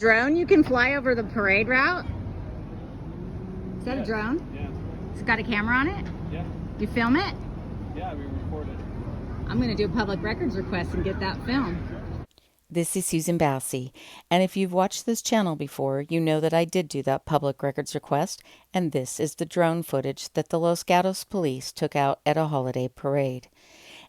Drone, you can fly over the parade route? Is that a drone? Yeah. It's got a camera on it? Yeah. You film it? Yeah, we record it. I'm going to do a public records request and get that film. This is Susan Bassi, and if you've watched this channel before, you know that I did do that public records request, and this is the drone footage that the Los Gatos police took out at a holiday parade.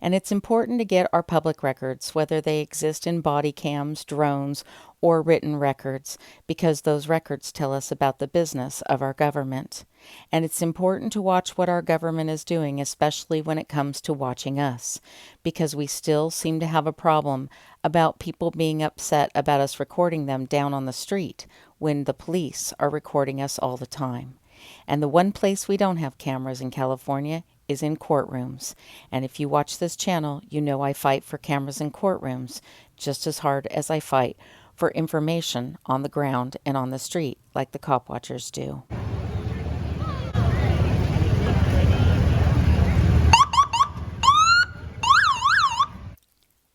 And it's important to get our public records, whether they exist in body cams, drones, or written records, because those records tell us about the business of our government. And it's important to watch what our government is doing, especially when it comes to watching us, because we still seem to have a problem about people being upset about us recording them down on the street when the police are recording us all the time. And the one place we don't have cameras in California is in courtrooms. And if you watch this channel, you know I fight for cameras in courtrooms just as hard as I fight for information on the ground and on the street like the cop watchers do.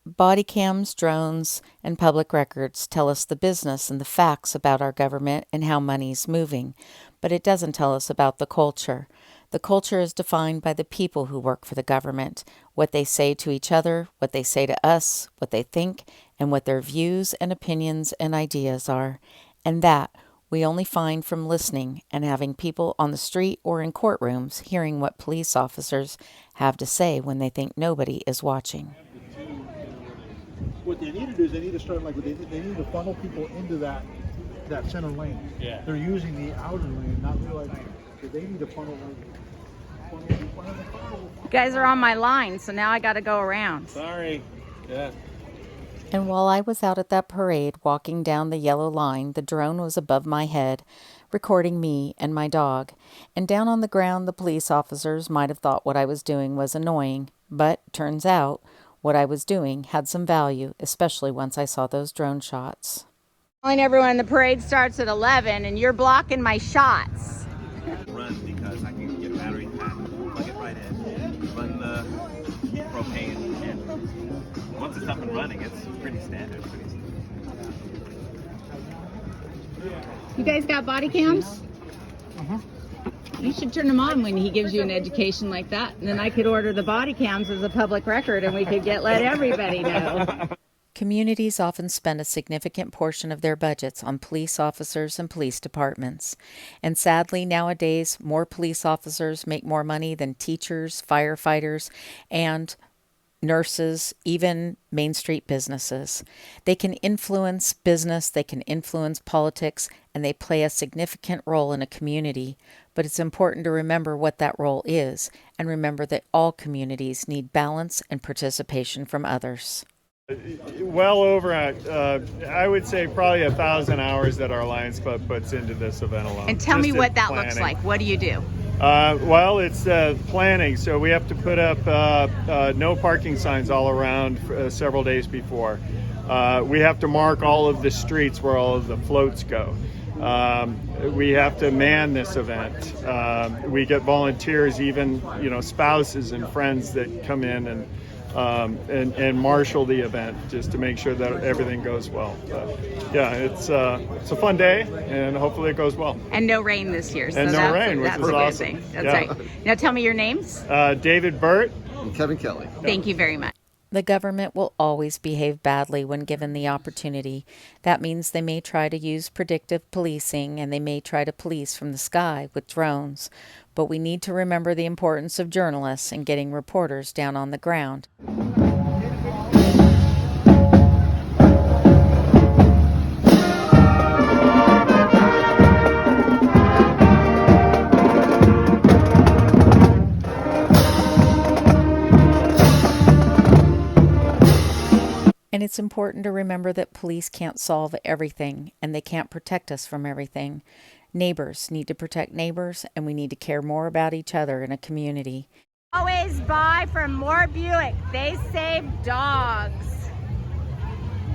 Body cams, drones, and public records tell us the business and the facts about our government and how money's moving, but it doesn't tell us about the culture. The culture is defined by the people who work for the government, what they say to each other, what they say to us, what they think, and what their views and opinions and ideas are. And that we only find from listening and having people on the street or in courtrooms hearing what police officers have to say when they think nobody is watching. What they need to do is they need to start they need to funnel people into that center lane. Yeah. They're using the outer lane, not realizing that they need to funnel You guys are on my line, so now I got to go around. Sorry. Yeah. And while I was out at that parade walking down the yellow line, the drone was above my head, recording me and my dog. And down on the ground, the police officers might have thought what I was doing was annoying, but turns out what I was doing had some value, especially once I saw those drone shots. Telling everyone the parade starts at 11 and you're blocking my shots. Run because I can get a battery pack, plug it right in, run the propane, and once it's up and running, it's pretty standard. You guys got body cams? You should turn them on when he gives you an education like that, and then I could order the body cams as a public record and we could let everybody know. Communities often spend a significant portion of their budgets on police officers and police departments. And sadly, nowadays, more police officers make more money than teachers, firefighters, and nurses, even Main Street businesses. They can influence business, they can influence politics, and they play a significant role in a community. But it's important to remember what that role is, and remember that all communities need balance and participation from others. Well over, I would say probably 1,000 hours that our Lions Club puts into this event alone. And tell me Just what in that planning. looks like. What do you do? Well, it's planning. So we have to put up no parking signs all around several days before. We have to mark all of the streets where all of the floats go. We have to man this event. We get volunteers, even spouses and friends that come in and marshal the event just to make sure that everything goes well. But yeah, it's a fun day, and hopefully it goes well. And no rain this year. So And no rain, which that's is a good awesome. thing. That's Yeah. right. Now tell me your names. David Burt. And Kevin Kelly. Thank you very much. The government will always behave badly when given the opportunity. That means they may try to use predictive policing, and they may try to police from the sky with drones. But we need to remember the importance of journalists and getting reporters down on the ground. And it's important to remember that police can't solve everything, and they can't protect us from everything. Neighbors need to protect neighbors, and we need to care more about each other in a community. Always buy from More Buick. They save dogs.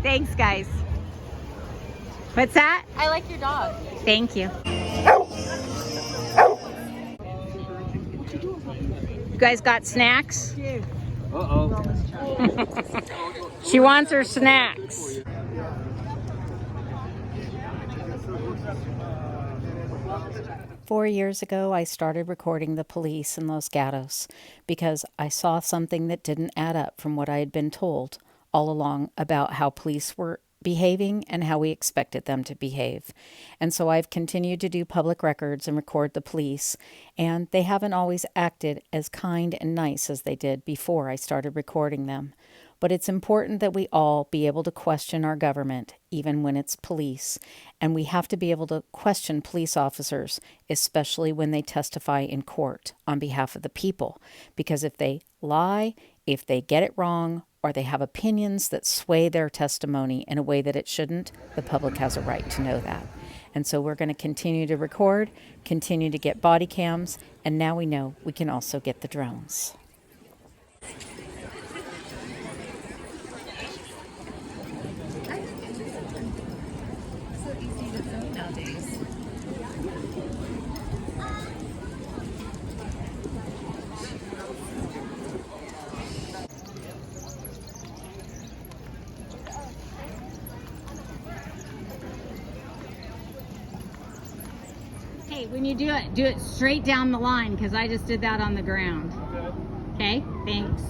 Thanks, guys. What's that? I like your dog. Thank you. You guys got snacks? Uh-oh. She wants her snacks. 4 years ago, I started recording the police in Los Gatos because I saw something that didn't add up from what I had been told all along about how police were behaving and how we expected them to behave. And so I've continued to do public records and record the police, and they haven't always acted as kind and nice as they did before I started recording them. But it's important that we all be able to question our government, even when it's police. And we have to be able to question police officers, especially when they testify in court on behalf of the people. Because if they lie, if they get it wrong, or they have opinions that sway their testimony in a way that it shouldn't, the public has a right to know that. And so we're going to continue to record, continue to get body cams, and now we know we can also get the drones. Hey, when you do it straight down the line, because I just did that on the ground. Okay, thanks.